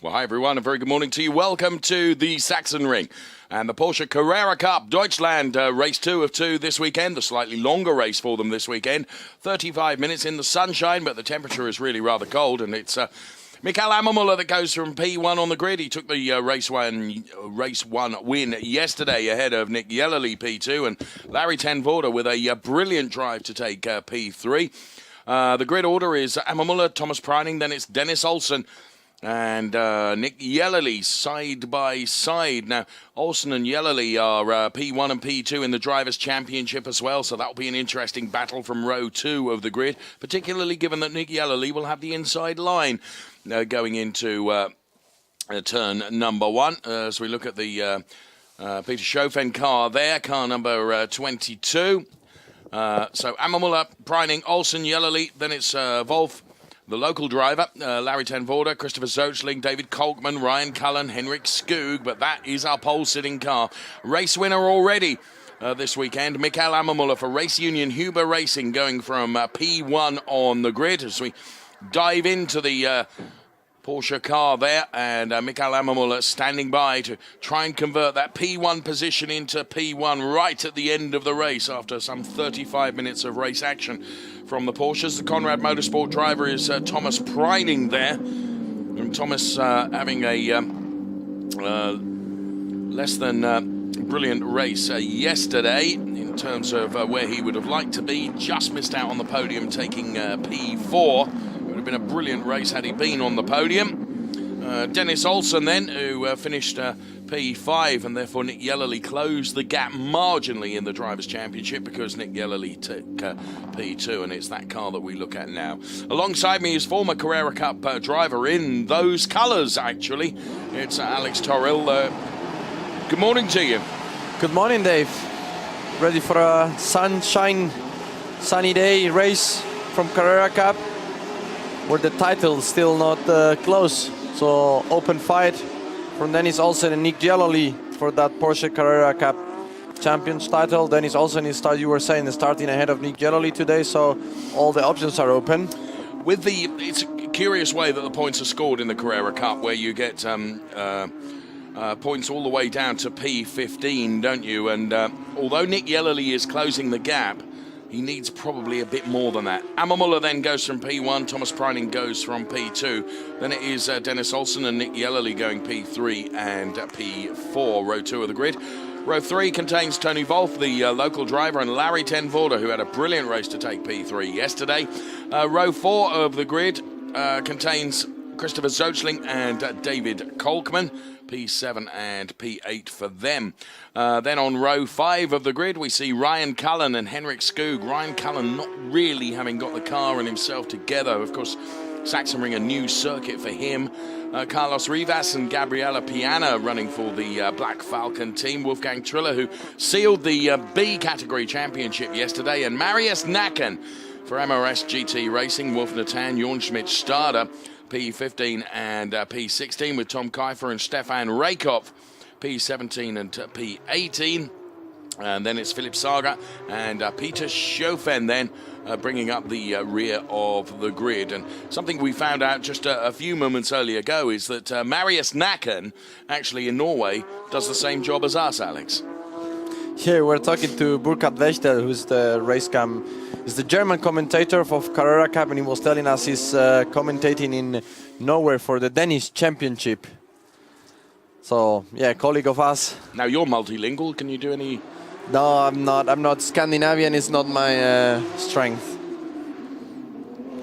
Well, hi everyone, a very good morning to you. Welcome to the Sachsenring and the Porsche Carrera Cup Deutschland race 2 of 2 this weekend. The slightly longer race for them this weekend. 35 minutes in the sunshine, but the temperature is really rather cold, and it's Michael Ammermuller that goes from P1 on the grid. He took the race one win yesterday ahead of Nick Yellerly P2 and Larry Ten Voorde with a brilliant drive to take P3. The grid order is Ammermuller, Thomas Preining, then it's Dennis Olsen and Nick Yellerly side by side. Now, Olsen and Yellerly are P1 and P2 in the Drivers' Championship as well, so that'll be an interesting battle from row 2 of the grid, particularly given that Nick Yellerly will have the inside line going into turn number 1. As we look at the Peter Schofen car there, car number 22. So Ammermuller, Preining, Olsen, Yellerly, then it's Wolf, the local driver, Larry Ten Voorde, Christopher Zoechling, David Kolkman, Ryan Cullen, Henrik Skoog, but that is our pole-sitting car. Race winner already this weekend, Michael Ammermuller for Race Union Huber Racing, going from P1 on the grid as we dive into the Porsche car there, and Michael Ammermuller standing by to try and convert that P1 position into P1 right at the end of the race after some 35 minutes of race action from the Porsches. The Conrad Motorsport driver is Thomas Preining there, and Thomas having a less than brilliant race yesterday in terms of where he would have liked to be. Just missed out on the podium, taking P4. Would have been a brilliant race had he been on the podium. Dennis Olsen then, who finished P5, and therefore Nick Yellerly closed the gap marginally in the Drivers' Championship because Nick Yellerly took P2, and it's that car that we look at now. Alongside me is former Carrera Cup driver in those colours, actually. It's Alex Toril. Good morning to you. Good morning, Dave. Ready for a sunny day race from Carrera Cup, where the title's still not close. So open fight from Dennis Olsen and Nick Yellerly for that Porsche Carrera Cup Champions title. Dennis Olsen is, you were saying, starting ahead of Nick Yellerly today, so all the options are open. It's a curious way that the points are scored in the Carrera Cup, where you get points all the way down to P15, don't you? And although Nick Yellerly is closing the gap, he needs probably a bit more than that. Ammermuller then goes from P1, Thomas Preining goes from P2. Then it is Dennis Olsen and Nick Yellerly going P3 and P4, row 2 of the grid. Row 3 contains Tony Wolf, the local driver, and Larry Ten Voorde, who had a brilliant race to take P3 yesterday. Row 4 of the grid contains Christopher Zoechling and David Kolkman, P7 and P8 for them. Then on row 5 of the grid, we see Ryan Cullen and Henrik Skoog. Ryan Cullen not really having got the car and himself together. Of course, Sachsenring, a new circuit for him. Carlos Rivas and Gabriela Piana running for the Black Falcon team. Wolfgang Triller, who sealed the B category championship yesterday. And Marius Nacken for MRS GT Racing. Wolf Natan, Jorn Schmidt-Stade, P15 and P16 with Tom Kiefer and Stefan Rakoff, P17 and P18. And then it's Philip Sager and Peter Schofen then bringing up the rear of the grid. And something we found out just a few moments earlier ago is that Marius Nacken, actually in Norway, does the same job as us, Alex. Here we're talking to Burkhard Wechtel, who's the racecam. He's the German commentator of Carrera Cup, and he was telling us he's commentating in Norway for the Danish Championship. So, yeah, colleague of us. Now, you're multilingual. Can you do any... No, I'm not. I'm not. Scandinavian is not my strength.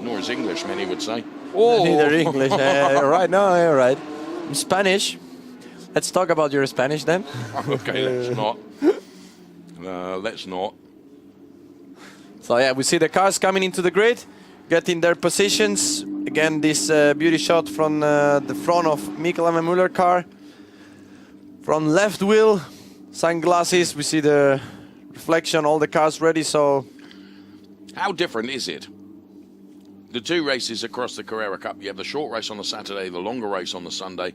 Nor is English, many would say. Oh. Neither English. Right, no, you're right. I'm Spanish. Let's talk about your Spanish then. Okay, let's not. Let's not. So yeah, we see the cars coming into the grid, getting their positions. Again, this beauty shot from the front of Michael Ammermuller car. From left wheel, sunglasses, we see the reflection, all the cars ready, so... How different is it? The two races across the Carrera Cup, you have the short race on the Saturday, the longer race on the Sunday.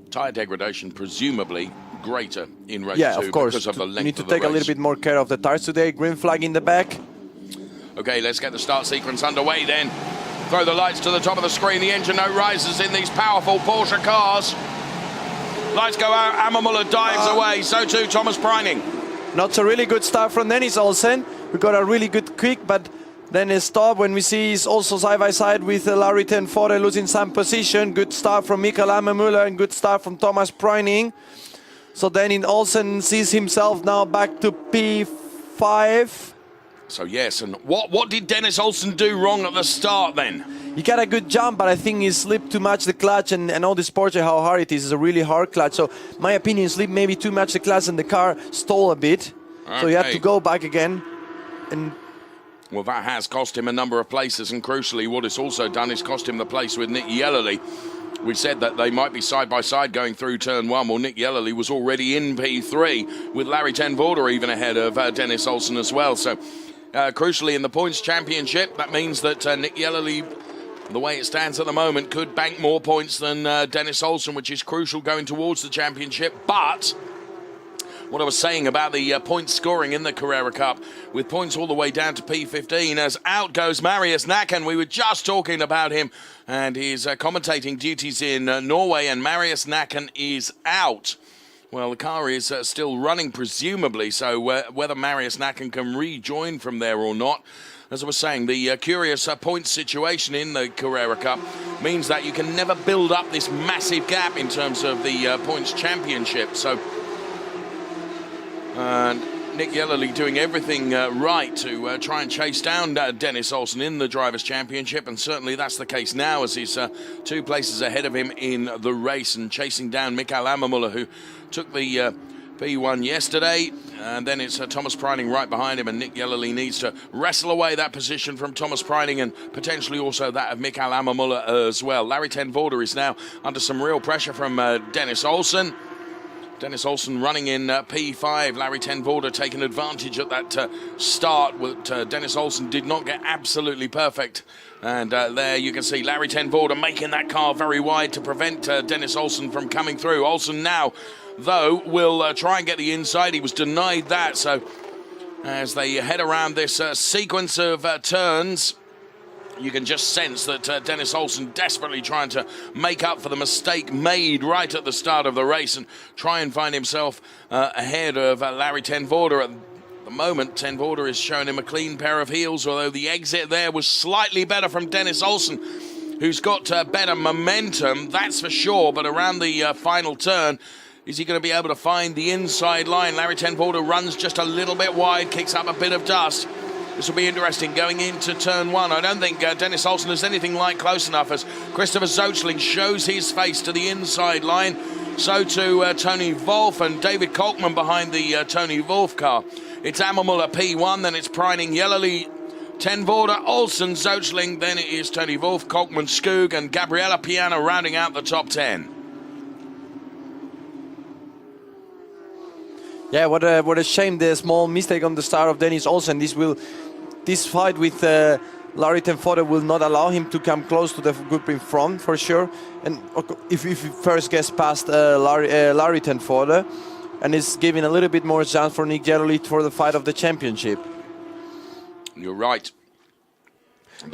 Tyre degradation presumably greater in race 2 of course, because of the length of the race. You need to take a little bit more care of the tires today. Green flag in the back. Okay, let's get the start sequence underway then. Throw the lights to the top of the screen. The engine note rises in these powerful Porsche cars. Lights go out. Ammermuller dives away. So too Thomas Preining. Not a really good start from Dennis Olsen. We got a really good quick, but then a stop when we see he's also side by side with Larry Ten Voorde losing some position. Good start from Michael Ammermuller and good start from Thomas Preining. So then Olsen sees himself now back to P5. So yes, and what did Dennis Olsen do wrong at the start then? He got a good jump, but I think he slipped too much the clutch, and all this Porsche, how hard it is. It's a really hard clutch. So my opinion, slipped maybe too much the clutch and the car stalled a bit. Okay. So you have to go back again. And well, that has cost him a number of places, and crucially, what it's also done is cost him the place with Nick Yellerly. We said that they might be side by side going through turn one. Well, Nick Yellerly was already in P3 with Larry Ten Voorde even ahead of Dennis Olsen as well. So crucially, in the points championship, that means that Nick Yellerly, the way it stands at the moment, could bank more points than Dennis Olsen, which is crucial going towards the championship. But what I was saying about the point scoring in the Carrera Cup, with points all the way down to P15, as out goes Marius Nakken. We were just talking about him and his commentating duties in Norway, and Marius Nakken is out. Well, the car is still running, presumably, so whether Marius Nakken can rejoin from there or not. As I was saying, the curious point situation in the Carrera Cup means that you can never build up this massive gap in terms of the points championship. So Nick Yellerly doing everything right to try and chase down Dennis Olsen in the Drivers' Championship, and certainly that's the case now as he's 2 places ahead of him in the race and chasing down Michael Ammermuller, who took the P1 yesterday, and then it's Thomas Preining right behind him, and Nick Yellerly needs to wrestle away that position from Thomas Preining and potentially also that of Michael Ammermuller as well. Larry Ten Voorde is now under some real pressure from Dennis Olsen. Dennis Olsen running in P5. Larry Ten Voorde taking advantage at that start. Dennis Olsen did not get absolutely perfect. And there you can see Larry Ten Voorde making that car very wide to prevent Dennis Olsen from coming through. Olsen now, though, will try and get the inside. He was denied that. So as they head around this sequence of turns, you can just sense that Dennis Olsen desperately trying to make up for the mistake made right at the start of the race and try and find himself ahead of Larry Ten Voorde. At the moment, Ten Voorde is showing him a clean pair of heels, although the exit there was slightly better from Dennis Olsen, who's got better momentum, that's for sure. But around the final turn, is he going to be able to find the inside line? Larry Ten Voorde runs just a little bit wide, kicks up a bit of dust. This will be interesting going into turn one. I don't think Dennis Olsen is anything like close enough as Christopher Zoechling shows his face to the inside line. So too Tony Wolff and David Kolkman behind the Tony Wolff car. It's Ammermuller P1, then it's Preining, Yellerly, Ten Voorde, Olsen, Zoechling, then it is Tony Wolff, Kolkman, Skoog and Gabriella Piana rounding out the top 10. Yeah, what a shame, the small mistake on the start of Dennis Olsen. This fight with Larry Ten Voorde will not allow him to come close to the group in front for sure. And if he first gets past Larry Ten Voorde, and it's giving a little bit more chance for Nick Yellerly for the fight of the championship. You're right.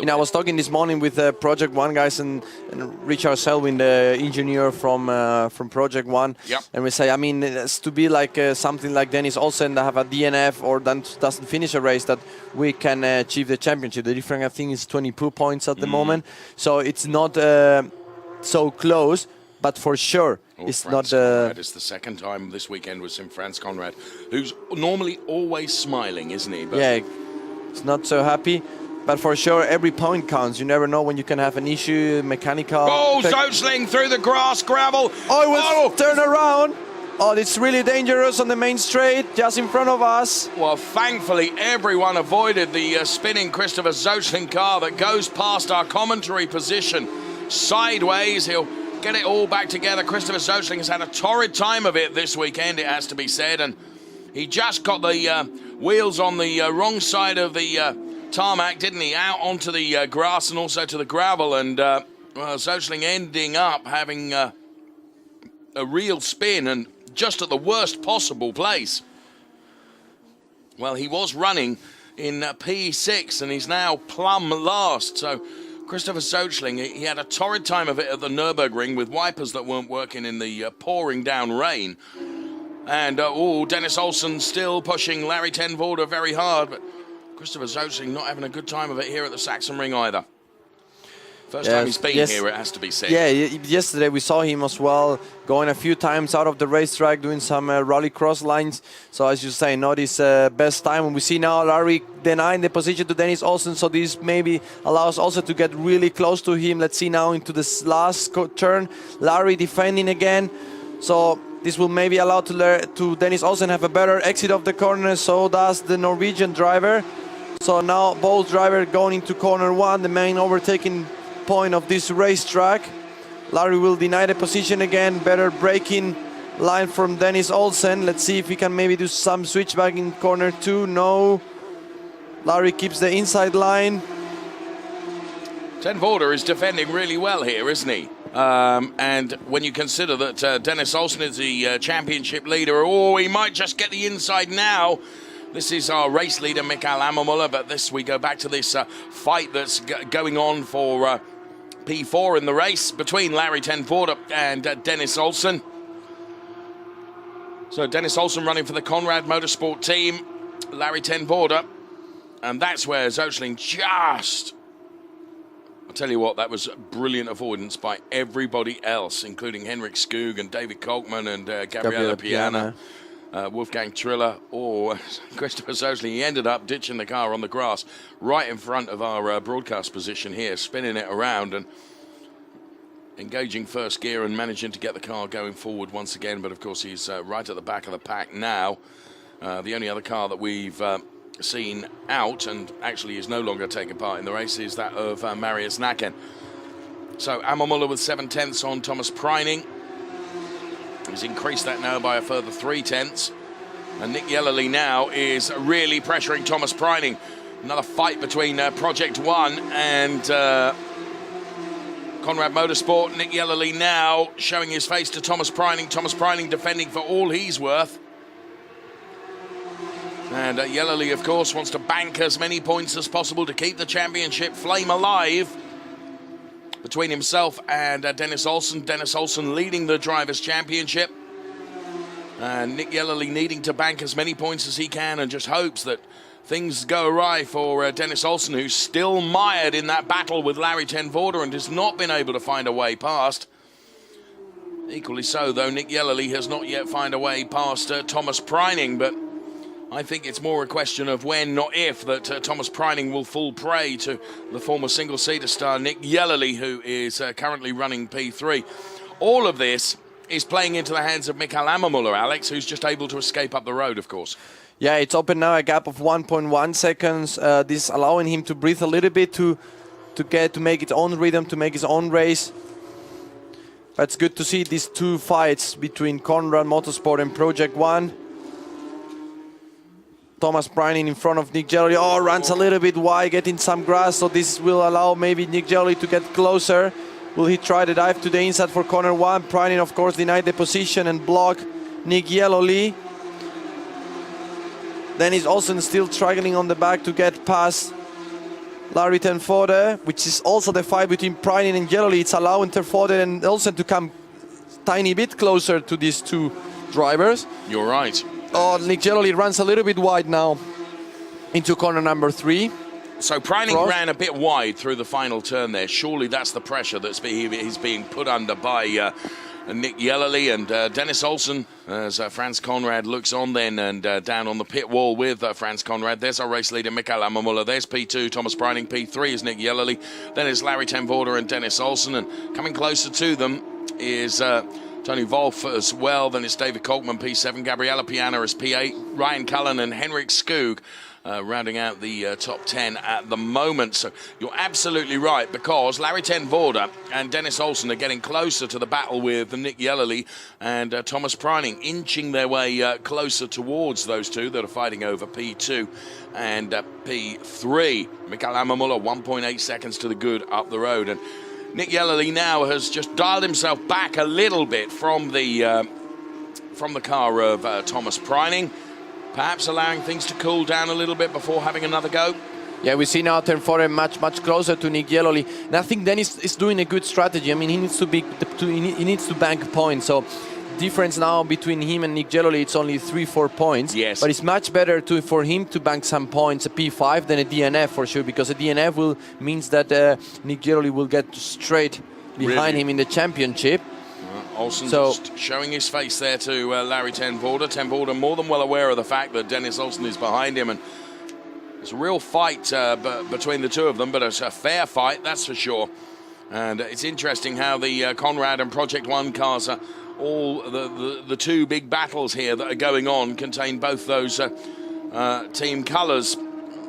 I was talking this morning with Project One guys and Richard Selwyn, the engineer from Project One. Yep. And we say, I mean, it's to be like something like Dennis Olsen that have a DNF or doesn't finish a race that we can achieve the championship. The difference, I think, is 22 points at the moment. So it's not so close, but for sure it's Franz not. Conrad is the second time this weekend was in Franz Conrad, who's normally always smiling, isn't he? But yeah, it's not so happy. But for sure, every point counts. You never know when you can have an issue, mechanical. Oh, Zoechling through the grass, gravel. Oh, it was turn around. Oh, it's really dangerous on the main straight, just in front of us. Well, thankfully, everyone avoided the spinning Christopher Zoechling car that goes past our commentary position sideways. He'll get it all back together. Christopher Zoechling has had a torrid time of it this weekend, it has to be said. And he just got the wheels on the wrong side of the tarmac, didn't he? Out onto the grass and also to the gravel, and Zoechling ending up having a real spin and just at the worst possible place. Well, he was running in P6 and he's now plumb last, so Christopher Sochling, he had a torrid time of it at the Nürburgring with wipers that weren't working in the pouring down rain. And, Dennis Olsen still pushing Larry ten Voorde very hard, but Christopher Sochling not having a good time of it here at the Sachsenring either. First time he's been here, it has to be said. Yeah, yesterday we saw him as well, going a few times out of the racetrack, doing some rally cross lines. So as you say, not his best time. And we see now Larry denying the position to Dennis Olsen, so this maybe allows also to get really close to him. Let's see now into this last turn, Larry defending again. So this will maybe allow to Dennis Olsen have a better exit of the corner, so does the Norwegian driver. So now both drivers going into corner one, the main overtaking point of this racetrack. Larry will deny the position again. Better braking line from Dennis Olsen. Let's see if he can maybe do some switchback in corner two. No. Larry keeps the inside line. Ten Voorde is defending really well here, isn't he? And when you consider that Dennis Olsen is the championship leader, he might just get the inside now. This is our race leader, Mikael Ammermuller, but we go back to this fight that's going on for P4 in the race between Larry ten Voorde and Dennis Olsen. So Dennis Olsen running for the Conrad Motorsport team, Larry ten Voorde, and that's where Sochling just... I'll tell you what, that was brilliant avoidance by everybody else, including Henrik Skoog and David Kolkman and Gabriele Piana. Wolfgang Triller or Christopher Sochling. He ended up ditching the car on the grass right in front of our broadcast position here, spinning it around and engaging first gear and managing to get the car going forward once again. But of course he's right at the back of the pack now. The only other car that we've seen out and actually is no longer taking part in the race is that of Marius Nacken. So Ammermuller with 7/10 on Thomas Preining. He's increased that now by a further 3/10. And Nick Yellerly now is really pressuring Thomas Preining. Another fight between Project One and Conrad Motorsport. Nick Yellerly now showing his face to Thomas Preining. Thomas Preining defending for all he's worth. And Yellerly, of course, wants to bank as many points as possible to keep the championship flame alive between himself and Dennis Olsen. Dennis Olsen leading the Drivers' Championship. And Nick Yellerly needing to bank as many points as he can and just hopes that things go awry for Dennis Olsen, who's still mired in that battle with Larry ten Voorde and has not been able to find a way past. Equally so, though, Nick Yellerly has not yet found a way past Thomas Preining, but I think it's more a question of when, not if, that Thomas Preining will fall prey to the former single-seater star Nick Yellerly, who is currently running P3. All of this is playing into the hands of Mikael Ammermuller, Alex, who's just able to escape up the road, of course. Yeah, it's open now, a gap of 1.1 seconds. This allowing him to breathe a little bit, to make his own rhythm, to make his own race. It's good to see these two fights between Conrad Motorsport and Project One. Thomas Preining in front of Nick Yellerly. Runs a little bit wide, getting some grass, so this will allow maybe Nick Yellerly to get closer. Will he try the dive to the inside for corner one? Preining, of course, denied the position and block Nick Yellerly. Then he's also still struggling on the back to get past Larry ten Voorde, which is also the fight between Preining and Yellerly. It's allowing ten Voorde and Olsen to come tiny bit closer to these two drivers. You're right. Nick Yellerly runs a little bit wide now into corner number 3. So Preining ran a bit wide through the final turn there. Surely that's the pressure that's he's being put under by Nick Yellerly and Dennis Olsen as Franz Conrad looks on then and down on the pit wall with Franz Conrad. There's our race leader, Mikael Ammermuller. There's P2, Thomas Preining. P3 is Nick Yellerly. Then is Larry ten Voorde and Dennis Olsen. And coming closer to them is Tony Wolff as well. Then it's David Kolkman, P7. Gabriele Piana is P8. Ryan Cullen and Henrik Skoog rounding out the top 10 at the moment. So you're absolutely right, because Larry ten Voorde and Dennis Olsen are getting closer to the battle with Nick Yellerly and Thomas Preining, inching their way closer towards those two that are fighting over P2 and P3. Mikael Ammermuller, 1.8 seconds to the good up the road. And Nick Yellerly now has just dialed himself back a little bit from the car of Thomas Preining, perhaps allowing things to cool down a little bit before having another go. Yeah, we see now turn 4 much closer to Nick Yellowly, and I think Dennis is doing a good strategy. I mean, he needs to bank points. So difference now between him and Nick Yellowly, it's only 3-4 points. Yes. But it's much better for him to bank some points, a P5, than a DNF for sure, because a DNF means that Nick Yellowly will get straight behind him in the championship. Olsen just showing his face there to Larry Ten Voorde. Ten Voorde more than well aware of the fact that Dennis Olsen is behind him, and it's a real fight between the two of them, but it's a fair fight, that's for sure. And it's interesting how the Conrad and Project One cars are all the two big battles here that are going on contain both those team colours.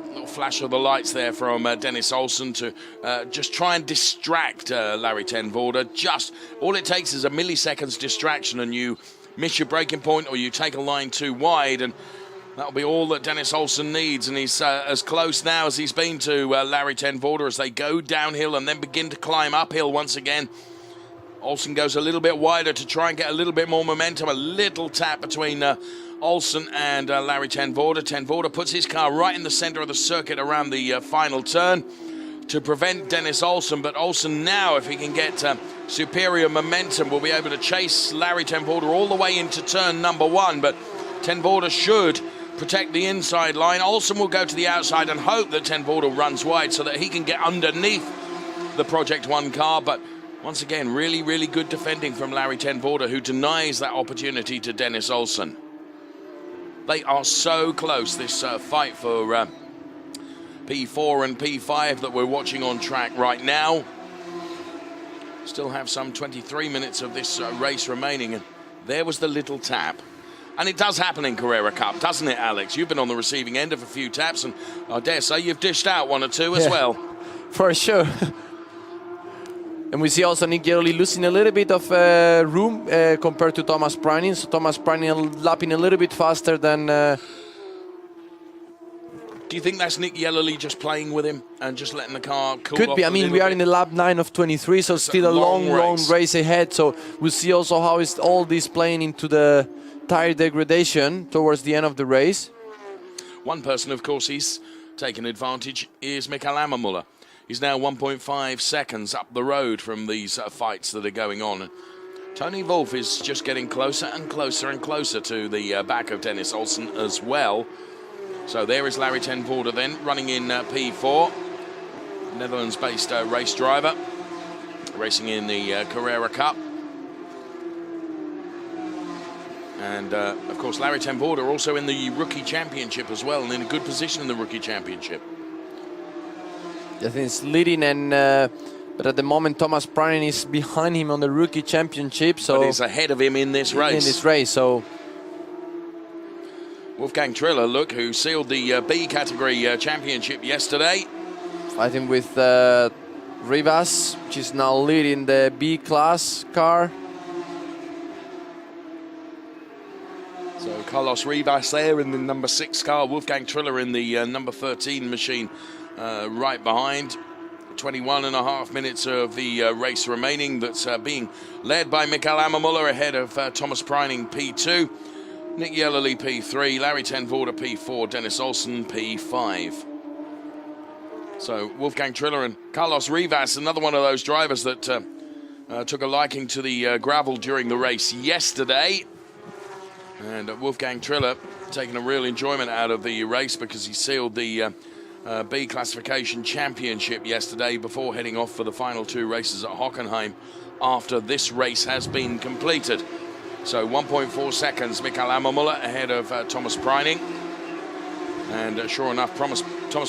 Little flash of the lights there from Dennis Olsen to just try and distract Larry Ten Voorde. Just all it takes is a milliseconds distraction, and you miss your braking point or you take a line too wide, and that'll be all that Dennis Olsen needs. And he's as close now as he's been to Larry Ten Voorde as they go downhill and then begin to climb uphill once again. Olsen goes a little bit wider to try and get a little bit more momentum. A little tap between Olsen and Larry Ten Voorde. Ten Voorde puts his car right in the center of the circuit around the final turn to prevent Dennis Olsen. But Olsen now, if he can get superior momentum, will be able to chase Larry Ten Voorde all the way into turn number 1. But Ten Voorde should protect the inside line. Olsen will go to the outside and hope that Ten Voorde runs wide so that he can get underneath the Project One car. But once again, really, really good defending from Larry Ten Voorde, who denies that opportunity to Dennis Olsen. They are so close, this fight for P4 and P5 that we're watching on track right now. Still have some 23 minutes of this race remaining, and there was the little tap. And it does happen in Carrera Cup, doesn't it, Alex? You've been on the receiving end of a few taps, and I dare say you've dished out one or two as well. For sure. And we see also Nick Yellowly losing a little bit of room compared to Thomas Preining. So Thomas Preining lapping a little bit faster than... Do you think that's Nick Yellowly just playing with him and just letting the car cool Could off be. I mean, we are in the lap 9 of 23, so still a long race ahead. So we'll see also how is all this playing into the tire degradation towards the end of the race. One person, of course, he's taken advantage is Mikael Ammermuller. He's now 1.5 seconds up the road from these fights that are going on. Tony Wolff is just getting closer and closer and closer to the back of Dennis Olsen as well. So there is Larry Ten Voorde then, running in P4. Netherlands-based race driver, racing in the Carrera Cup. And, of course, Larry Ten Voorde also in the Rookie Championship as well, and in a good position in the Rookie Championship. I think it's leading, and but at the moment Thomas Preining is behind him on the Rookie Championship. So but he's ahead of him in this race. So Wolfgang Triller, look, who sealed the B category championship yesterday. Fighting with Rivas, which is now leading the B class car. So Carlos Rivas there in the number 6 car, Wolfgang Triller in the number 13 machine. Right behind. 21.5 minutes of the race remaining. That's being led by Mikael Ammermuller ahead of Thomas Preining P2, Nick Yellowly P3, Larry Ten Voorde P4, Dennis Olsen P5. So Wolfgang Triller and Carlos Rivas, another one of those drivers that took a liking to the gravel during the race yesterday. And Wolfgang Triller taking a real enjoyment out of the race because he sealed the B classification championship yesterday before heading off for the final 2 races at Hockenheim after this race has been completed. So 1.4 seconds, Mikael Ammermuller ahead of Thomas Preining. And sure enough, Thomas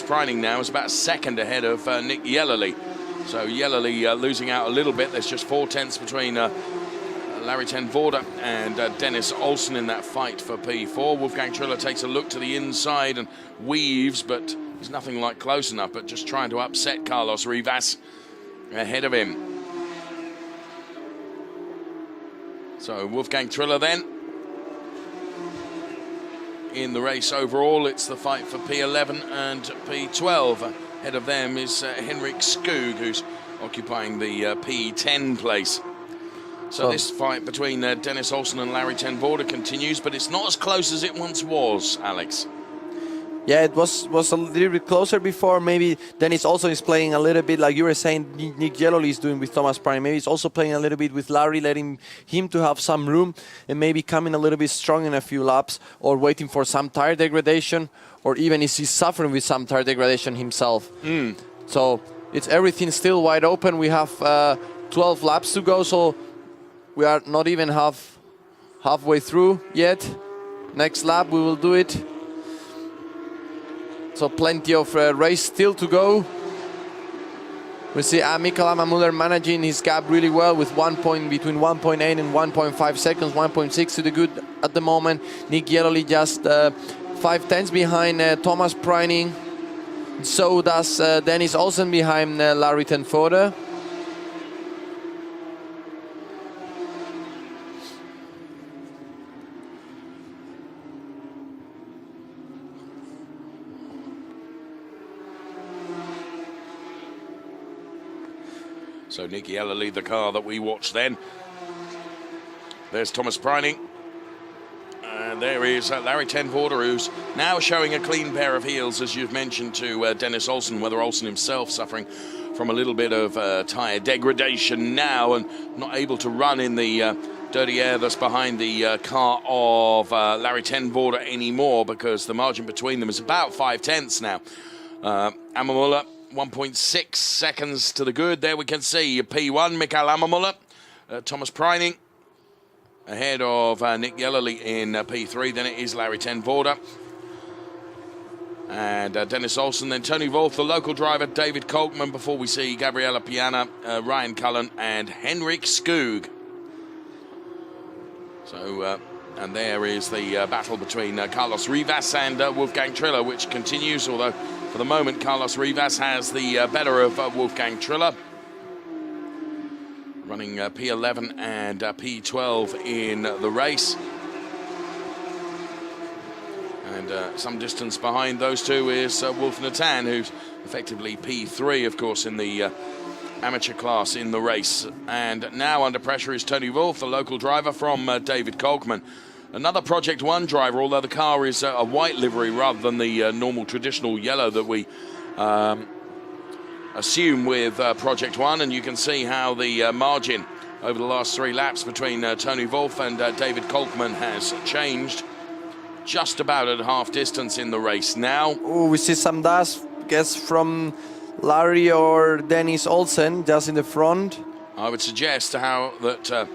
Preining now is about a second ahead of Nick Yellowly. So Yellowly losing out a little bit. There's just 4 tenths between Larry Ten Voorde and Dennis Olsen in that fight for P4. Wolfgang Triller takes a look to the inside and weaves, but he's nothing like close enough, but just trying to upset Carlos Rivas ahead of him. So Wolfgang Triller then in the race overall. It's the fight for P11 and P12. Ahead of them is Henrik Skog, who's occupying the P10 place. So this fight between Dennis Olsen and Larry Ten Voorde continues, but it's not as close as it once was, Alex. Yeah, it was a little bit closer before. Maybe Dennis also is playing a little bit, like you were saying, Nick Yellowly is doing with Thomas Pryning. Maybe he's also playing a little bit with Larry, letting him to have some room and maybe coming a little bit strong in a few laps, or waiting for some tire degradation, or even if he's suffering with some tire degradation himself. So it's everything still wide open. We have 12 laps to go, so we are not even halfway through yet. Next lap we will do it. So plenty of race still to go. We see Mikael Ammermuller managing his gap really well with 1 point between 1.8 and 1.5 seconds, 1.6 to the good at the moment. Nick Yellowly just 5/10 behind Thomas Pryning. So does Dennis Olsen behind Larry Tenfode. So Nicky Yellowly, the car that we watched then. There's Thomas Pryning. And there is Larry Tenfode, who's now showing a clean pair of heels, as you've mentioned, to Dennis Olsen, whether Olsen himself suffering from a little bit of tyre degradation now and not able to run in the dirty air that's behind the car of Larry Tenfode anymore, because the margin between them is about 5/10 now. Ammermuller, 1.6 seconds to the good. There we can see P1, Mikael Ammermuller. Thomas Pryning ahead of Nick Yellowly in P3. Then it is Larry Tenfode. And Dennis Olsen. Then Tony Wolff, the local driver, David Kolkman, before we see Gabriella Piana, Ryan Cullen, and Henrik Skoog. So, and there is the battle between Carlos Rivas and Wolfgang Triller, which continues, although for the moment, Carlos Rivas has the better of Wolfgang Triller, running P11 and P12 in the race. And some distance behind those two is Wolf Natan, who's effectively P3, of course, in the amateur class in the race. And now under pressure is Tony Wolff, the local driver from David Kolkman. Another Project One driver, although the car is a white livery rather than the normal traditional yellow that we assume with Project One. And you can see how the margin over the last 3 laps between Tony Wolff and David Kolkman has changed. Just about at half distance in the race now. Oh, we see some dust, guess, from Larry or Dennis Olsen just in the front. I would suggest that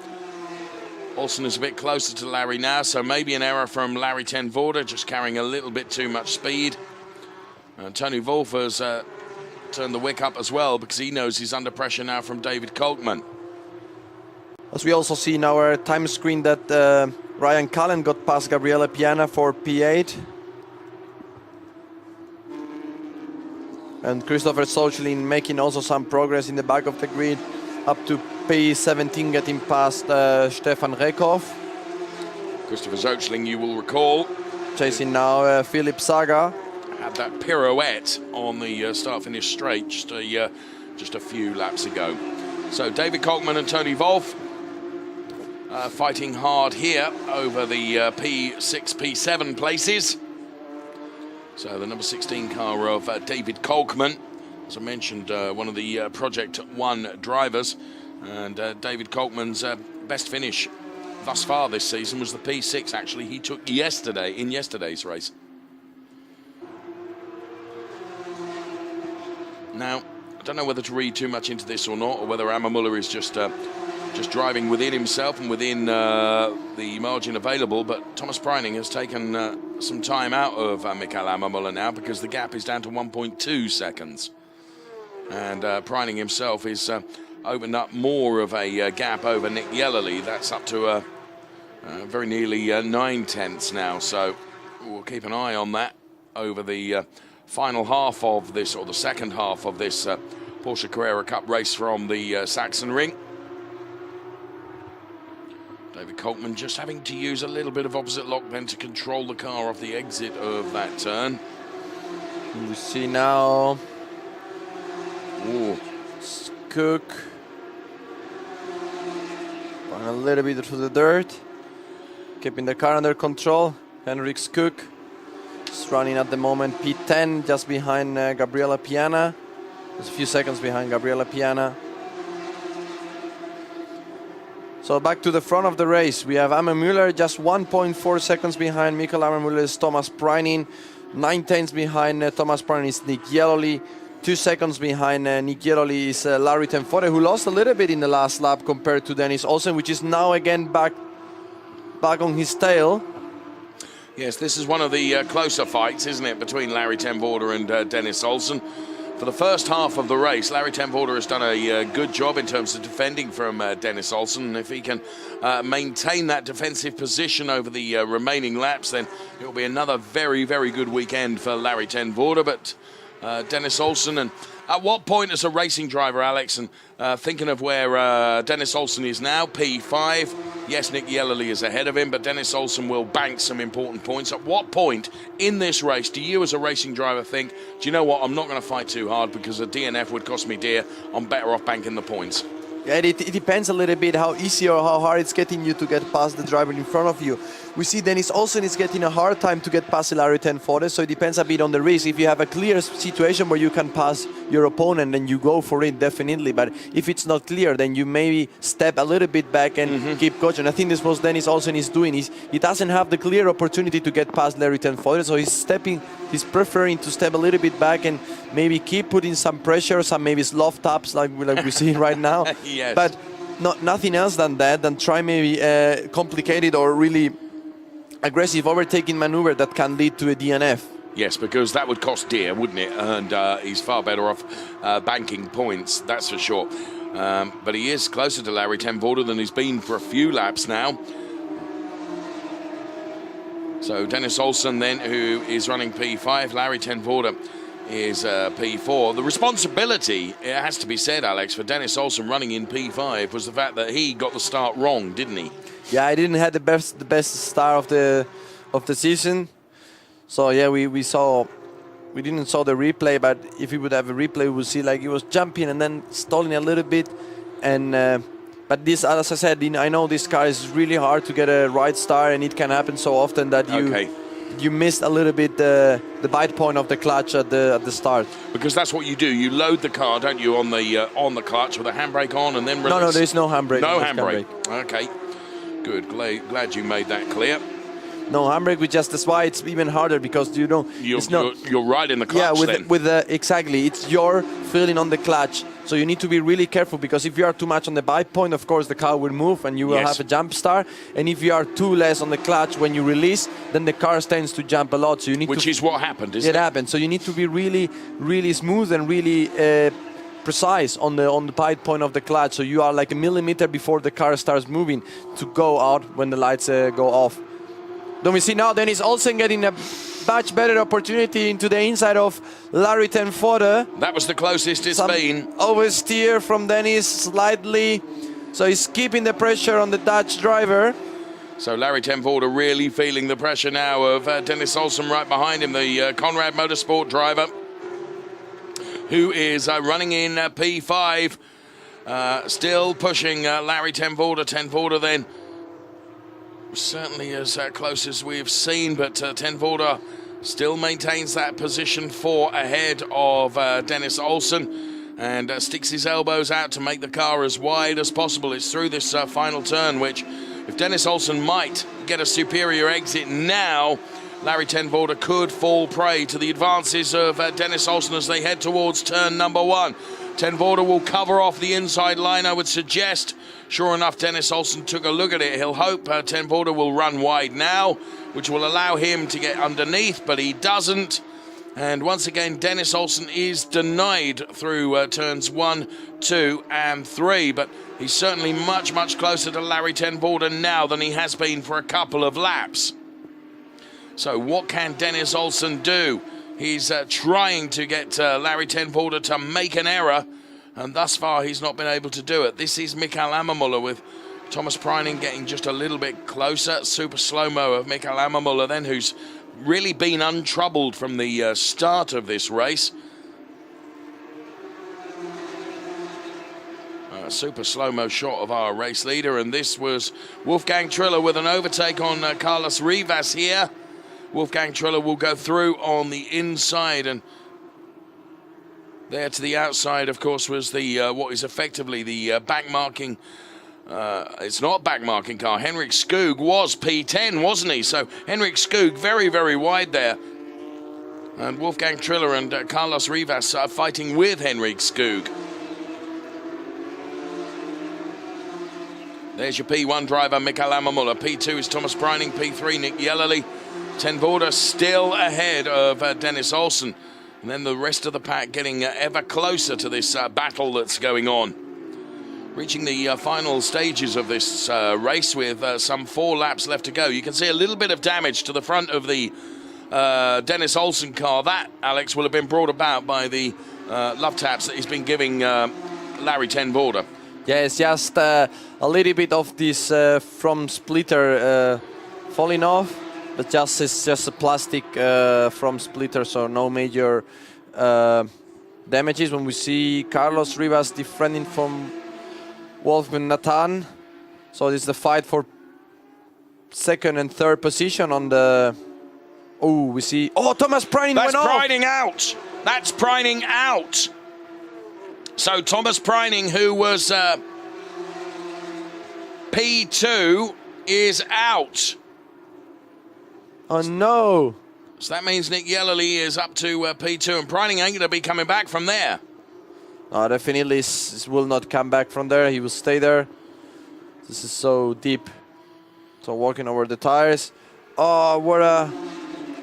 Olsen is a bit closer to Larry now, so maybe an error from Larry Tenfode, just carrying a little bit too much speed. Tony Wolff has turned the wick up as well, because he knows he's under pressure now from David Kolkman. As we also see in our time screen that Ryan Cullen got past Gabriella Piana for P8. And Christopher Socialin making also some progress in the back of the grid, up to P17, getting past Stefan Rekhoff. Christopher Zoechling, you will recall, chasing now Philip Saga. Had that pirouette on the start-finish straight just a few laps ago. So David Kolkman and Tony Wolff fighting hard here over the P6, P7 places. So the number 16 car of David Kolkman, as I mentioned, one of the Project One drivers. And David Kolkman's best finish thus far this season was the P6, actually, he took in yesterday's race. Now, I don't know whether to read too much into this or not, or whether Ammermuller is just driving within himself and within the margin available, but Thomas Pryning has taken some time out of Mikael Ammermuller now, because the gap is down to 1.2 seconds. And Pryning himself is opened up more of a gap over Nick Yellowly. That's up to very nearly 9/10 now, so we'll keep an eye on that over the final half of this, or the second half of this Porsche Carrera Cup race from the Sachsenring. David Kolkman just having to use a little bit of opposite lock then to control the car off the exit of that turn. We see now Cook going a little bit through the dirt, keeping the car under control. Henrik Skoog He's running at the moment P10, just behind Gabriela Piana. Just a few seconds behind Gabriela Piana. So back to the front of the race, we have Ammer Müller just 1.4 seconds behind Michael Ammer Müller's Thomas Preining. 9/10 behind Thomas Preining is Nick Yelloly. 2 seconds behind Nick Yelloly is Larry Tenfore, who lost a little bit in the last lap compared to Dennis Olsen, which is now again back on his tail. Yes, this is one of the closer fights, isn't it, between Larry Tenvoorde and Dennis Olsen. For the first half of the race, Larry Tenvoorde has done a good job in terms of defending from Dennis Olsen. If he can maintain that defensive position over the remaining laps, then it will be another very, very good weekend for Larry Tenvoorde. But Dennis Olsen, and at what point as a racing driver, Alex, and thinking of where Dennis Olsen is now, P5, yes, Nick Yelloly is ahead of him, but Dennis Olsen will bank some important points. At what point in this race do you as a racing driver think, do you know what, I'm not going to fight too hard because a DNF would cost me dear, I'm better off banking the points? Yeah, it depends a little bit how easy or how hard it's getting you to get past the driver in front of you. We see Dennis Olsen is getting a hard time to get past Larry Tenfore, so it depends a bit on the race. If you have a clear situation where you can pass your opponent, then you go for it, definitely. But if it's not clear, then you maybe step a little bit back and keep coaching. I think this was Dennis Olsen is doing. He doesn't have the clear opportunity to get past Larry Tenfore, so he's preferring to step a little bit back and maybe keep putting some pressure, some maybe slough taps like we see right now. Yes. But nothing else than that, than try maybe complicated or really aggressive overtaking maneuver that can lead to a DNF. Yes, because that would cost dear, wouldn't it? And he's far better off banking points, that's for sure. But he is closer to Larry Tenvoorde than he's been for a few laps now. So Dennis Olsen then, who is running P5, Larry Tenvoorde is P4. The responsibility, it has to be said, Alex, for Dennis Olsen running in P5 was the fact that he got the start wrong, didn't he? Yeah, I didn't have the best start of the season. So yeah, we didn't saw the replay, but if we would have a replay, we would see like he was jumping and then stalling a little bit. And but this, as I said, I know this car is really hard to get a right start, and it can happen so often that you missed a little bit the bite point of the clutch at the start. Because that's what you do. You load the car, don't you, on the clutch with a handbrake on, and then release. No, there is no handbrake. No handbrake. Okay, good. Glad you made that clear. No handbrake, that's why it's even harder, because you're right in the clutch. Yeah, exactly. It's your feeling on the clutch, so you need to be really careful, because if you are too much on the bite point, of course the car will move and you will have a jump start. And if you are too less on the clutch when you release, then the car tends to jump a lot. So you need Which is what happened, isn't it? It happened. So you need to be really, really smooth and really precise on the bite point of the clutch. So you are like a millimeter before the car starts moving to go out when the lights go off. Then we see now Dennis Olsen getting a much better opportunity into the inside of Larry Tenfore. That was the closest it's been. Oversteer from Dennis slightly. So he's keeping the pressure on the Dutch driver. So Larry Tenvoorde really feeling the pressure now of Dennis Olsen right behind him, the Conrad Motorsport driver, who is running in P5. Still pushing Larry Tenvoorde. Tenvoorde then certainly as close as we've seen, but Tenvoorde still maintains that position 4 ahead of Dennis Olsen, and sticks his elbows out to make the car as wide as possible. It's through this final turn, which, if Dennis Olsen might get a superior exit now, Larry Tenvoorde could fall prey to the advances of Dennis Olsen as they head towards turn number 1. Tenvoorde will cover off the inside line, I would suggest. Sure enough, Dennis Olsen took a look at it. He'll hope Tenvoorde will run wide now, which will allow him to get underneath, but he doesn't. And once again, Dennis Olsen is denied through turns 1, 2 and 3, but he's certainly much, much closer to Larry Tenvoorde now than he has been for a couple of laps. So what can Dennis Olsen do? He's trying to get Larry Tenvoorde to make an error, and thus far he's not been able to do it. This is Michael Ammermuller with Thomas Preining getting just a little bit closer. Super slow-mo of Michael Ammermuller then, who's really been untroubled from the start of this race. Super slow-mo shot of our race leader, and this was Wolfgang Triller with an overtake on Carlos Rivas here. Wolfgang Triller will go through on the inside, and there to the outside, of course, was the what is effectively the back-marking. It's not back-marking car. Henrik Skoog was P10, wasn't he? So Henrik Skoog very, very wide there. And Wolfgang Triller and Carlos Rivas are fighting with Henrik Skoog. There's your P1 driver, Mikael Ammermuller. P2 is Thomas Preining. P3, Nick Jellerli. Ten Voorde still ahead of Dennis Olsen. And then the rest of the pack getting ever closer to this battle that's going on. Reaching the final stages of this race with some 4 laps left to go. You can see a little bit of damage to the front of the Dennis Olsen car. That, Alex, will have been brought about by the love taps that he's been giving Larry Ten Voorde. Yeah, it's just a little bit of this from splitter falling off, but it's just a plastic from splitter, so no major damages. When we see Carlos Rivas defending from Wolfgang Nathan, so this is the fight for second and third position on the. Oh, we see. Oh, Thomas Preining went off. That's Preining out. That's Preining out. So Thomas Preining, who was P2, is out. Oh no. So that means Nick Jellerli is up to P2, and Preining ain't going to be coming back from there. No, definitely will not come back from there. He will stay there. This is so deep. So walking over the tires. Oh, what a...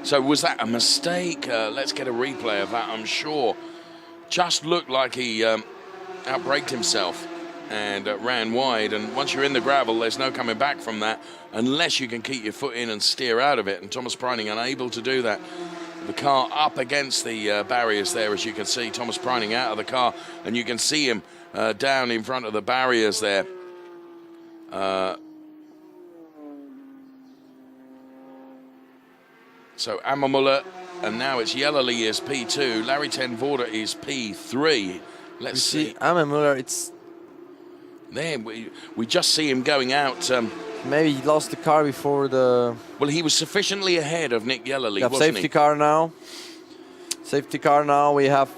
So was that a mistake? Let's get a replay of that, I'm sure. Just looked like he outbraked himself and ran wide. And once you're in the gravel, there's no coming back from that unless you can keep your foot in and steer out of it. And Thomas Preining unable to do that. The car up against the barriers there, as you can see. Thomas Preining out of the car, and you can see him down in front of the barriers there. So Ammermuller, and now it's Jellerli is P2. Larry Ten Voorde is P3. Let's see. Ammermuller, it's... There, we just see him going out. Maybe he lost the car before the... Well, he was sufficiently ahead of Nick Jellerli, wasn't safety he? car now. Safety car now. We have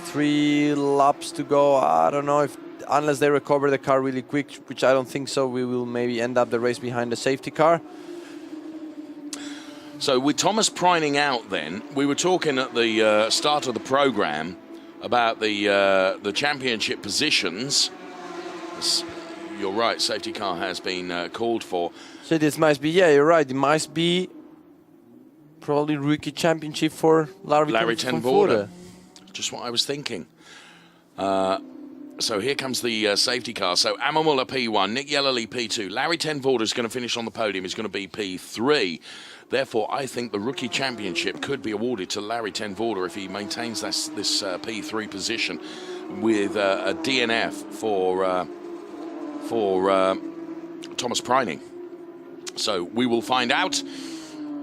3 laps to go. I don't know if, unless they recover the car really quick, which I don't think so, we will maybe end up the race behind the safety car. So with Thomas Preining out then, we were talking at the start of the program about the championship positions. You're right, safety car has been called for. So this must be, yeah, you're right, it must be probably rookie championship for Larry Ten Voorde. Just what I was thinking. So here comes the safety car. So Ammermuller P1, Nick Jellerli P2. Larry Ten Voorde is going to finish on the podium. He's going to be P3. Therefore, I think the rookie championship could be awarded to Larry Ten Voorde if he maintains this P3 position with a DNF for Thomas Preining. So we will find out.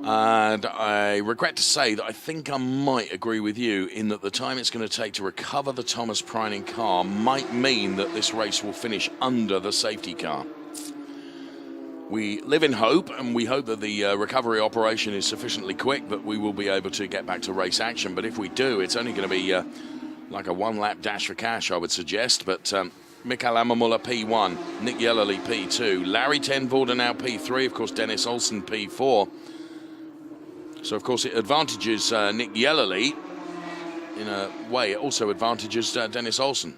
And I regret to say that I think I might agree with you in that the time it's going to take to recover the Thomas Preining car might mean that this race will finish under the safety car. We live in hope, and we hope that the recovery operation is sufficiently quick that we will be able to get back to race action. But if we do, it's only going to be like a one-lap dash for cash, I would suggest. But Mikael Ammermuller P1, Nick Jellerli P2, Larry Ten Voorde now P3, of course Dennis Olsen P4. So of course it advantages Nick Jellerli in a way. It also advantages Dennis Olsen.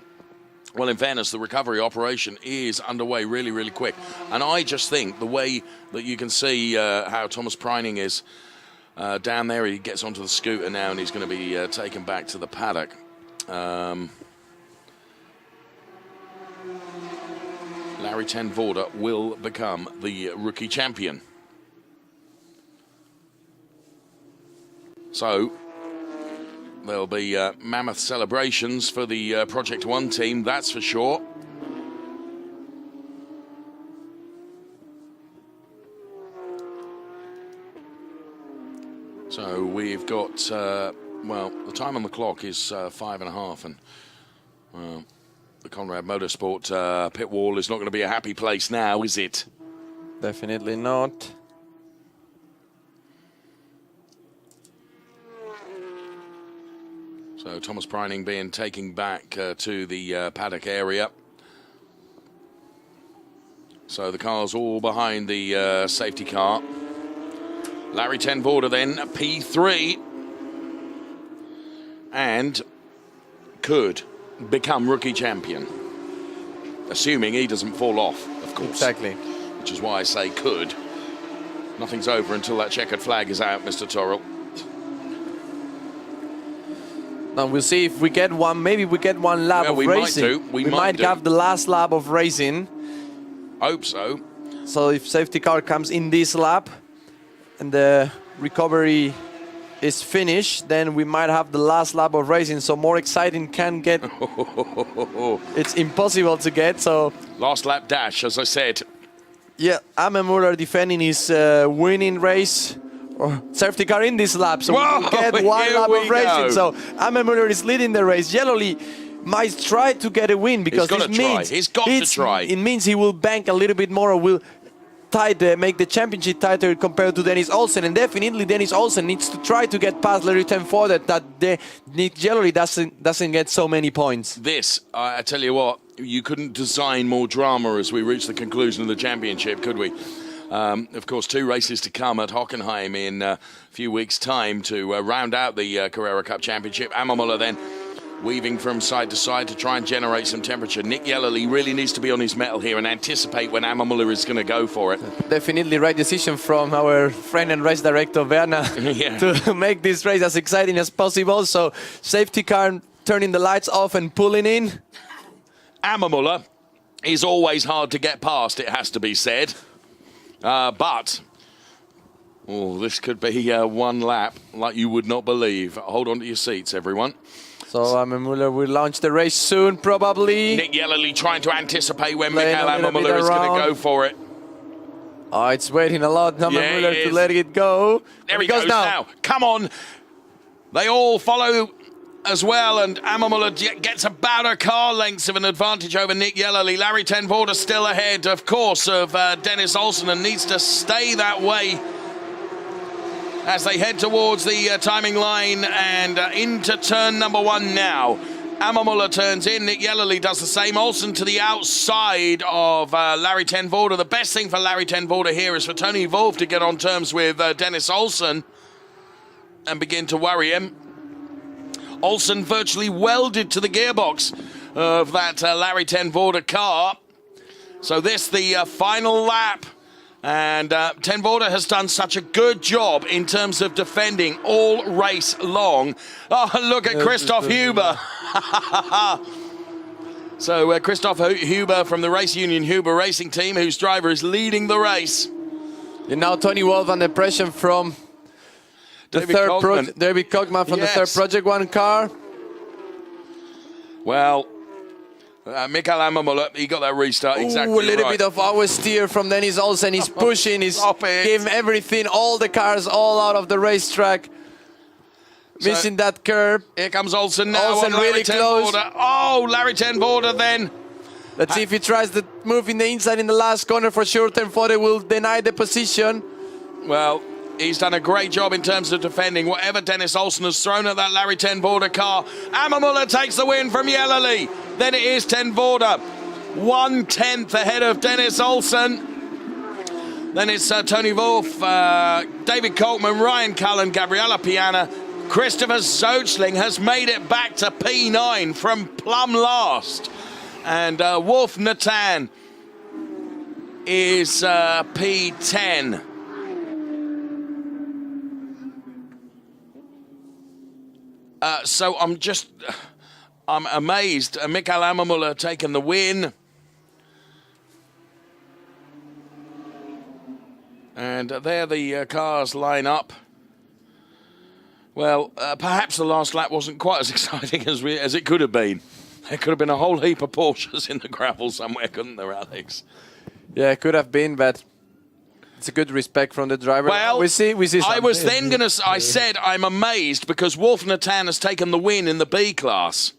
Well, in fairness, the recovery operation is underway really, really quick. And I just think the way that you can see how Thomas Preining is down there, he gets onto the scooter now and he's going to be taken back to the paddock. Larry Ten Voorde will become the rookie champion. So there'll be mammoth celebrations for the Project One team, that's for sure. So we've got, well, the time on the clock is 5:30, and well, the Conrad Motorsport pit wall is not going to be a happy place now, is it? Definitely not. Thomas Preining being taken back to the paddock area. So the car's all behind the safety car. Larry ten Voorde then, P3. And could become rookie champion. Assuming he doesn't fall off, of course. Exactly. Which is why I say could. Nothing's over until that checkered flag is out, Mr. Torrell. Now we'll see if we get one. Maybe we get one lap of racing. We might have the last lap of racing. Hope so. So if safety car comes in this lap and the recovery is finished, then we might have the last lap of racing. So more exciting can get. It's impossible to get. So last lap dash, as I said. Yeah, Armin Muller defending his winning race. Or safety car in this lap, so Whoa, we get one lap of racing. So Armin Muller is leading the race. Yellowly might try to get a win because He's got to try. It means he will bank a little bit more, or will make the championship tighter compared to Dennis Olsen. And definitely Dennis Olsen needs to try to get past Larry ten Voorde, that Nick Yellowly doesn't get so many points. This, I tell you what, you couldn't design more drama as we reach the conclusion of the championship, could we? Of course, 2 races to come at Hockenheim in a few weeks' time to round out the Carrera Cup Championship. Armin Muller then weaving from side to side to try and generate some temperature. Nick Yellowly really needs to be on his mettle here and anticipate when Armin Muller is going to go for it. Definitely right decision from our friend and race director, Werner, to make this race as exciting as possible. So safety car turning the lights off and pulling in. Armin Muller is always hard to get past, it has to be said. But this could be one lap like you would not believe. Hold on to your seats, everyone. So Armin Muller will launch the race soon, probably. Nick Yellowly trying to anticipate when Armin Muller is going to go for it. Oh, it's waiting a lot, Armin Muller, to let it go. There he goes now. Come on. They all follow as well, and Armin Muller gets about a car length of an advantage over Nick Yellowly. Larry ten Voorde still ahead, of course, of Dennis Olsen, and needs to stay that way as they head towards the timing line and into turn number 1 now. Armin Muller turns in, Nick Yellowly does the same. Olsen to the outside of Larry ten Voorde. The best thing for Larry ten Voorde here is for Tony Wolff to get on terms with Dennis Olsen and begin to worry him. Olsen virtually welded to the gearbox of that Larry ten Voorde car. So this, the final lap. And ten Voorde has done such a good job in terms of defending all race long. Oh, look at Christoph Huber. So Christoph Huber from the Race Union Huber Racing Team, whose driver is leading the race. And now Tony Wolff under pressure from David Kochman from the third Project One car. Well, Mikael Armin Muller, he got that restart exactly right. A little bit of oversteer from Dennis Olsen. He's pushing, he's giving everything, all the cars all out of the racetrack. Missing that curb. Here comes Olsen now. Olsen really close. Oh, Larry ten Voorde then. Let's see if he tries to move in the inside in the last corner. For sure, ten Voorde will deny the position. Well, he's done a great job in terms of defending whatever Dennis Olsen has thrown at that Larry ten Voorde car. Armin Muller takes the win from Yellowly. Then it is ten Voorde, 1/10 ahead of Dennis Olsen. Then it's Tony Wolff, David Kochman, Ryan Cullen, Gabriella Piana. Christopher Zoechling has made it back to P9 from plumb last. And Wolf Natan is P10. So I'm amazed. Mikael Armin Muller taking the win. And there the cars line up. Well, perhaps the last lap wasn't quite as exciting as it could have been. There could have been a whole heap of Porsches in the gravel somewhere, couldn't there, Alex? Yeah, it could have been, but it's a good respect from the driver. Well, we see I was then going to... I said I'm amazed because Wolf Natan has taken the win in the B class.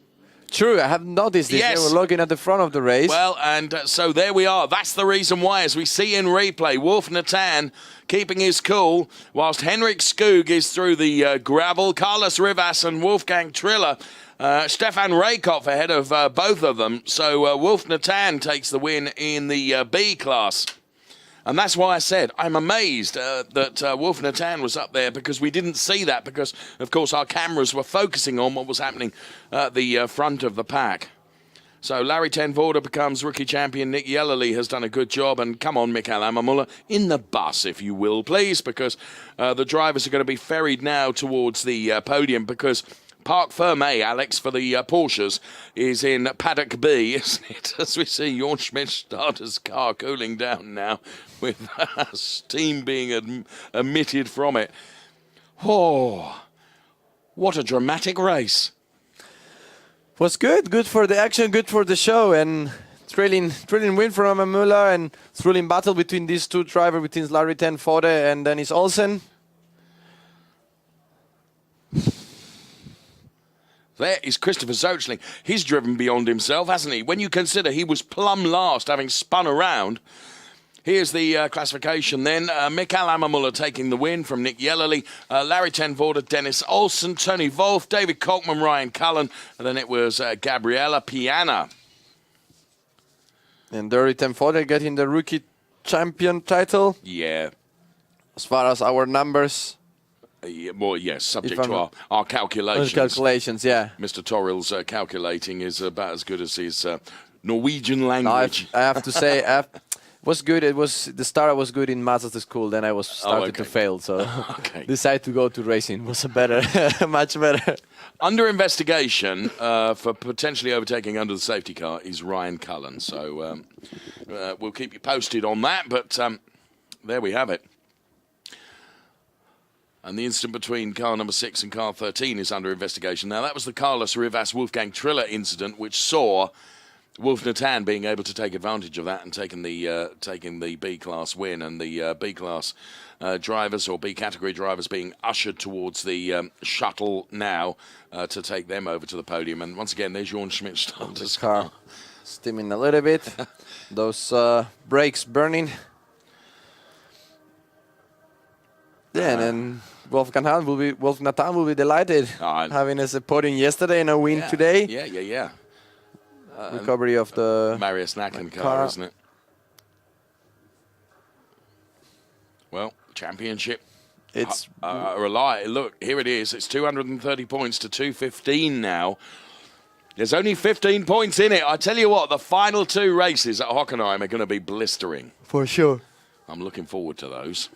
True, I have noticed this. Yes. They were looking at the front of the race. Well, and so there we are. That's the reason why, as we see in replay, Wolf Natan keeping his cool, whilst Henrik Skoog is through the gravel. Carlos Rivas and Wolfgang Triller Stefan Raykopf ahead of both of them. So Wolf Natan takes the win in the B class. And that's why I said I'm amazed that Wolf Natan was up there, because we didn't see that because, of course, our cameras were focusing on what was happening at the front of the pack. So Larry Ten Voorde becomes rookie champion. Nick Yellerly has done a good job. And come on, Mikael Ammermuller, in the bus, if you will, please, because the drivers are going to be ferried now towards the podium, because Parc Fermé, Alex, for the Porsches, is in paddock B, isn't it? As we see Jorn Schmidtstarter's car cooling down now with steam being emitted from it. Oh, what a dramatic race. Was good for the action, good for the show, and thrilling win from Ammermuller, and thrilling battle between these two drivers, between Larry Ten Voorde and Dennis Olsen. There is Christopher Zoechling. He's driven beyond himself, hasn't he? When you consider he was plumb last, having spun around. Here's the classification then. Mikael Ammermuller taking the win from Nick Yellerly. Larry Ten Voorde, Dennis Olsen, Tony Wolff, David Kolkman, Ryan Cullen. And then it was Gabriella Piana. And Larry Ten Voorde getting the rookie champion title. Yeah. As far as our numbers. Well, yes, subject to our calculations. Calculations, yeah. Mr. Torrill's calculating is about as good as his Norwegian language. No, I have to say, it was good. The start was good in maths at the school. Then I was started to fail, so decided to go to racing. It was much better. Under investigation for potentially overtaking under the safety car is Ryan Cullen. So we'll keep you posted on that. But there we have it. And the incident between car number 6 and car 13 is under investigation. Now, that was the Carlos Rivas Wolfgang Triller incident, which saw Wolf Natan being able to take advantage of that and taking the B-class win, and the B-class drivers, or B-category drivers, being ushered towards the shuttle now to take them over to the podium. And once again, there's Jorn Schmidtstarter's car. Steaming a little bit. Those brakes burning. Yeah, and then Wolf Natan will be delighted having us a podium yesterday and a win today. Yeah. Recovery of the Marius Nacken car, isn't it? Well, championship. It's a lie. Look, here it is. It's 230 points to 215 now. There's only 15 points in it. I tell you what, the final 2 races at Hockenheim are going to be blistering. For sure. I'm looking forward to those.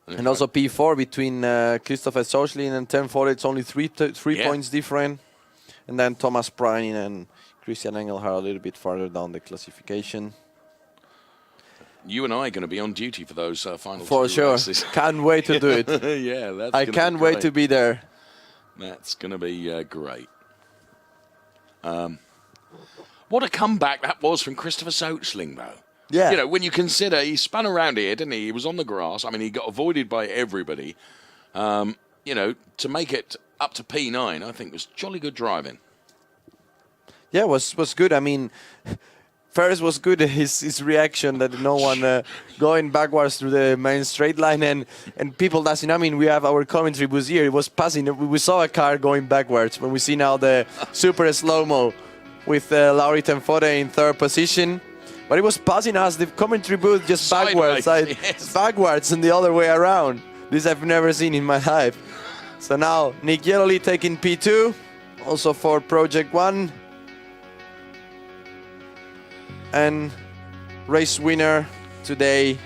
And also P4 between Christopher Zoechling and Ten Voorde. It's only 3 points different. And then Thomas Prynin and Christian Engelhardt a little bit farther down the classification. You and I are going to be on duty for those final 2 For sure. races. Can't wait to do it. Yeah, I can't wait to be there. That's going to be great. What a comeback that was from Christopher Zoechling, though. Yeah. You know, when you consider he spun around here, didn't he? He was on the grass. I mean, he got avoided by everybody. You know, to make it up to P9, I think was jolly good driving. Yeah, was good. I mean, first was good his reaction that no one going backwards through the main straight line, and people doesn't. I mean, we have our commentary booth here. It was passing. We saw a car going backwards. When we see now the super slow-mo with Larry Ten Voorde in 3rd position. But it was passing us, the commentary booth, just backwards, backwards and the other way around. This I've never seen in my life. So now Nick Yellerly taking P2, also for Project 1. And race winner today.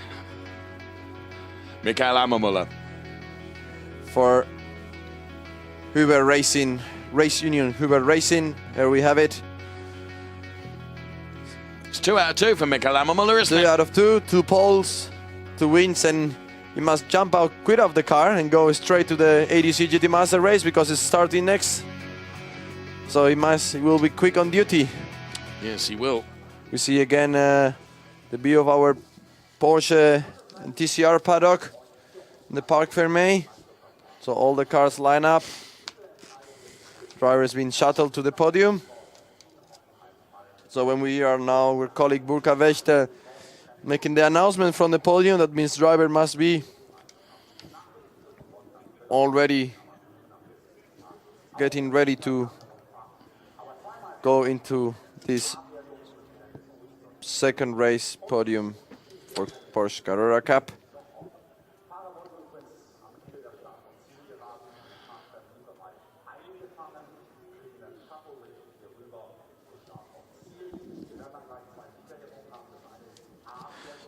Mikael Ammermuller. For Huber Racing, Race Union Huber Racing. There we have it. It's 2 out of 2 for Mikael Ammermuller, isn't it? 2 out of 2, 2 poles, 2 wins, and he must jump out, quit off the car, and go straight to the ADC GT Master race because it's starting next. So he will be quick on duty. Yes, he will. We see again the view of our Porsche and TCR paddock in the Parc Fermé. So all the cars line up. Drivers being shuttled to the podium. So when we are now, our colleague Burka Vechte making the announcement from the podium, that means driver must be already getting ready to go into this second race podium for Porsche Carrera Cup.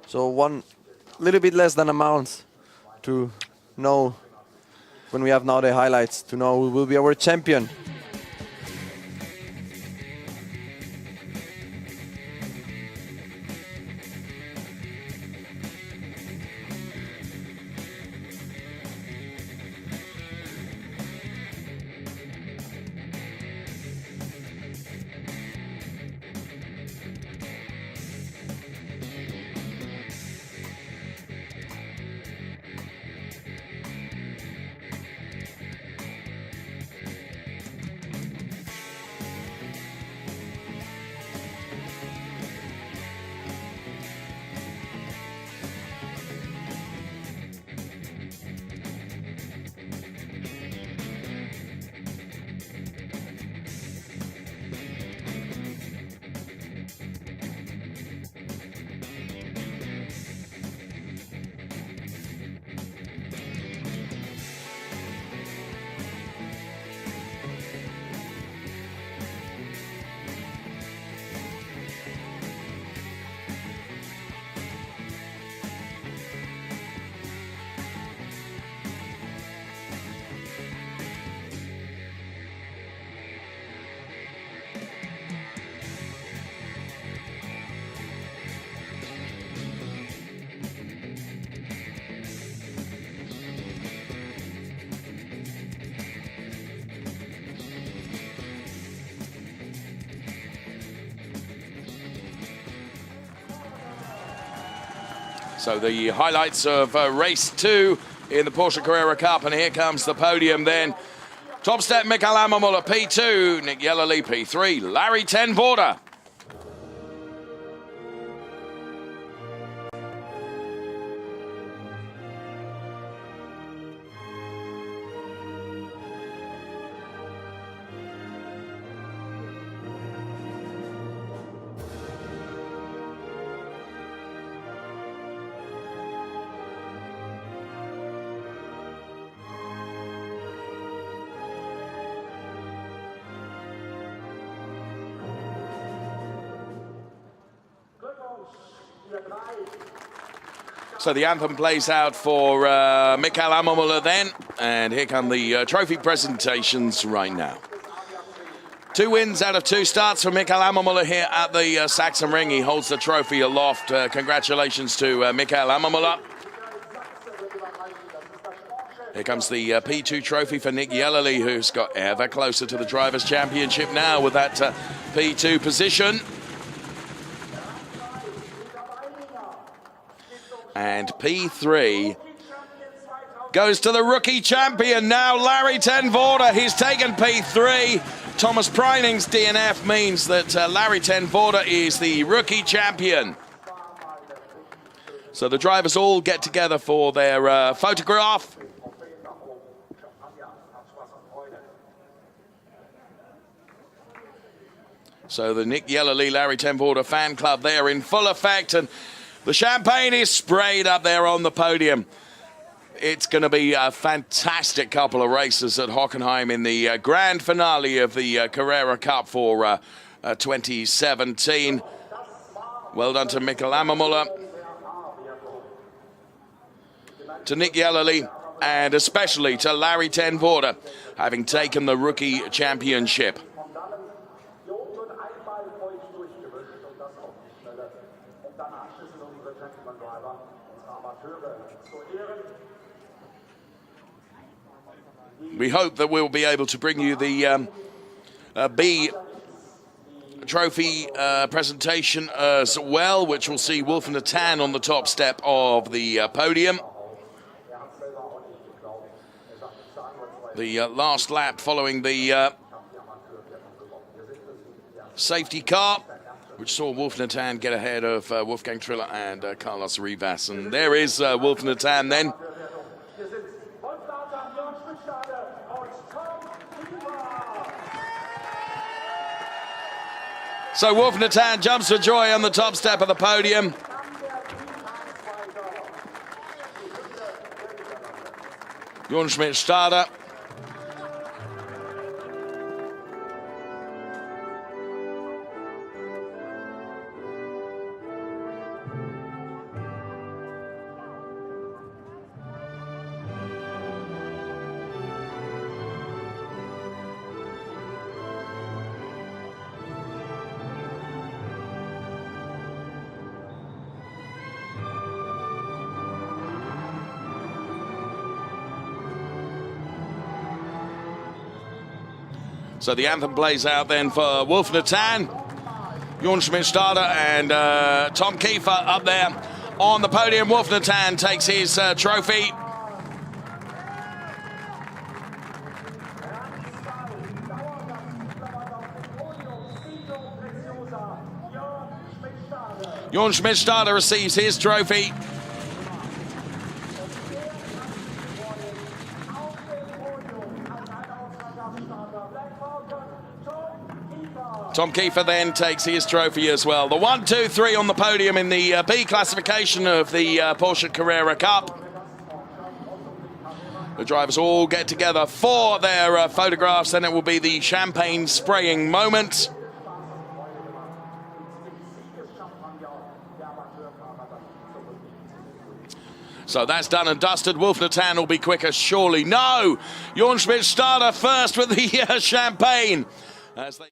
So one little bit less than a month to know, when we have now the highlights, to know who will be our champion. So the highlights of race 2 in the Porsche Carrera Cup, and here comes the podium then. Top step, Michael Ammermuller, P2, Nick Yellerly, P3, Larry Ten Voorde. So the anthem plays out for Michael Ammermuller then, and here come the trophy presentations right now. 2 wins out of 2 starts for Michael Ammermuller here at the Sachsenring. He holds the trophy aloft. Congratulations to Michael Ammermuller. Here comes the P2 trophy for Nick Yellerly, who's got ever closer to the Drivers' Championship now with that P2 position. And P3 goes to the rookie champion now, Larry Ten Voorde. He's taken P3. Thomas Preining's DNF means that Larry Ten Voorde is the rookie champion. So the drivers all get together for their photograph. So the Nick Yellerly, Larry Ten Voorde fan club there in full effect, and the champagne is sprayed up there on the podium. It's going to be a fantastic couple of races at Hockenheim in the grand finale of the Carrera Cup for 2017. Well done to Michael Ammermuller, to Nick Yellerly, and especially to Larry Ten Voorde, having taken the rookie championship. We hope that we'll be able to bring you the B trophy presentation as well, which will see Wolf and Natan on the top step of the podium. The last lap following the safety car, which saw Wolf Natan get ahead of Wolfgang Triller and Carlos Rivas. And there is Wolf Natan then. So Wolf Natan jumps for joy on the top step of the podium. Jorn Schmidt-Stade. So the anthem plays out then for Wolf Natan, Jorn Schmidt-Stade and Tom Kiefer up there on the podium. Wolf Natan takes his trophy. Jorn Schmidt-Stade receives his trophy. Tom Kiefer then takes his trophy as well. The 1, 2, 3 on the podium in the B classification of the Porsche Carrera Cup. The drivers all get together for their photographs, and it will be the champagne spraying moment. So that's done and dusted. Wolf Natan will be quicker, surely. No! Jorn Schmidt-Stade first with the champagne. As they